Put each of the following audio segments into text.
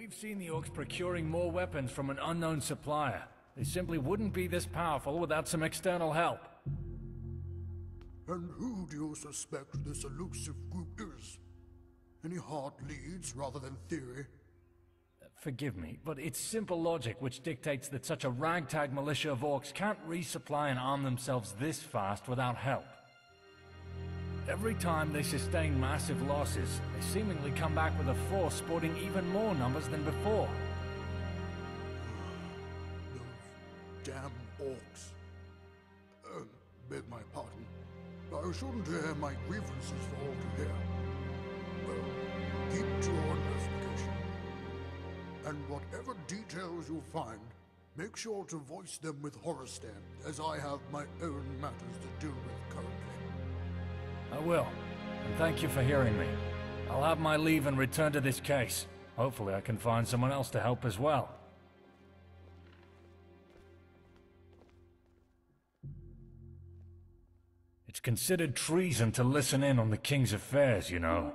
We've seen the orcs procuring more weapons from an unknown supplier. They simply wouldn't be this powerful without some external help. And who do you suspect this elusive group is? Any hard leads rather than theory? Forgive me, but it's simple logic which dictates that such a ragtag militia of orcs can't resupply and arm themselves this fast without help. Every time they sustain massive losses, they seemingly come back with a force sporting even more numbers than before. Those damn orcs. Beg my pardon. I shouldn't air my grievances for all to hear. Well, keep to your investigation. And whatever details you find, make sure to voice them with Horrorstand, as I have my own matters to deal with currently. I will, and thank you for hearing me. I'll have my leave and return to this case. Hopefully I can find someone else to help as well. It's considered treason to listen in on the king's affairs, you know.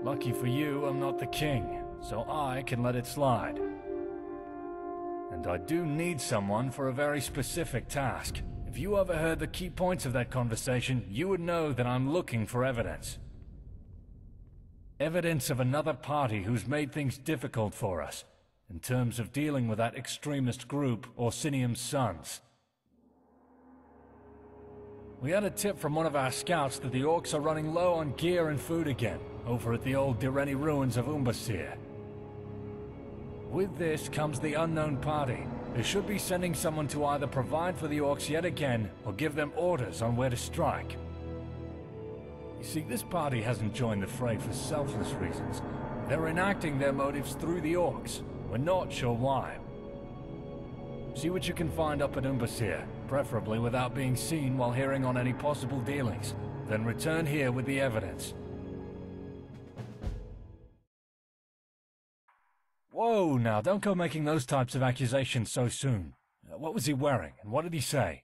Lucky for you, I'm not the king, so I can let it slide. And I do need someone for a very specific task. If you overheard the key points of that conversation, you would know that I'm looking for evidence. Evidence of another party who's made things difficult for us, in terms of dealing with that extremist group, Orsinium's Sons. We had a tip from one of our scouts that the orcs are running low on gear and food again, over at the old Direni ruins of Umbasir. With this comes the unknown party. They should be sending someone to either provide for the orcs yet again, or give them orders on where to strike. You see, this party hasn't joined the fray for selfless reasons. They're enacting their motives through the orcs. We're not sure why. See what you can find up at Umbasir, preferably without being seen while hearing on any possible dealings. Then return here with the evidence. Whoa, now, don't go making those types of accusations so soon. What was he wearing, and what did he say?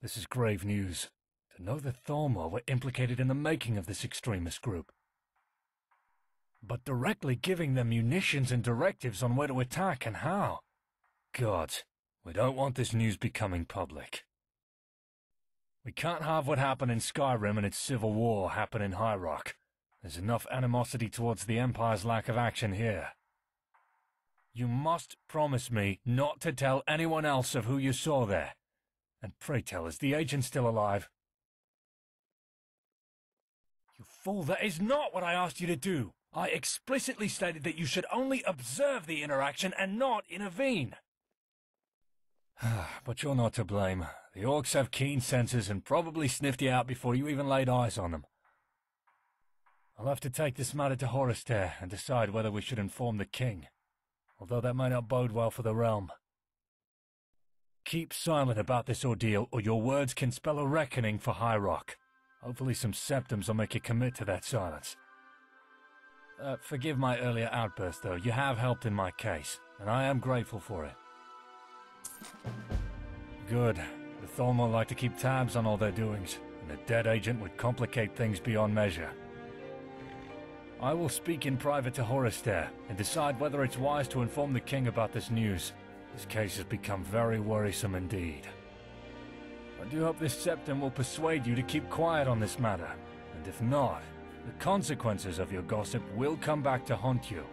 This is grave news. To know that Thalmor were implicated in the making of this extremist group. But directly giving them munitions and directives on where to attack and how. God, we don't want this news becoming public. We can't have what happened in Skyrim and its civil war happen in High Rock. There's enough animosity towards the Empire's lack of action here. You must promise me not to tell anyone else of who you saw there. And pray tell, is the agent still alive? You fool, that is not what I asked you to do! I explicitly stated that you should only observe the interaction and not intervene! But you're not to blame. The orcs have keen senses and probably sniffed you out before you even laid eyes on them. I'll have to take this matter to Horrorstand and decide whether we should inform the king, although that may not bode well for the realm. Keep silent about this ordeal, or your words can spell a reckoning for High Rock. Hopefully some septums will make you commit to that silence. Forgive my earlier outburst, though. You have helped in my case, and I am grateful for it. Good. The Thalmor like to keep tabs on all their doings, and a dead agent would complicate things beyond measure. I will speak in private to Horrorstand and decide whether it's wise to inform the king about this news. This case has become very worrisome indeed. I do hope this septum will persuade you to keep quiet on this matter, and if not, the consequences of your gossip will come back to haunt you.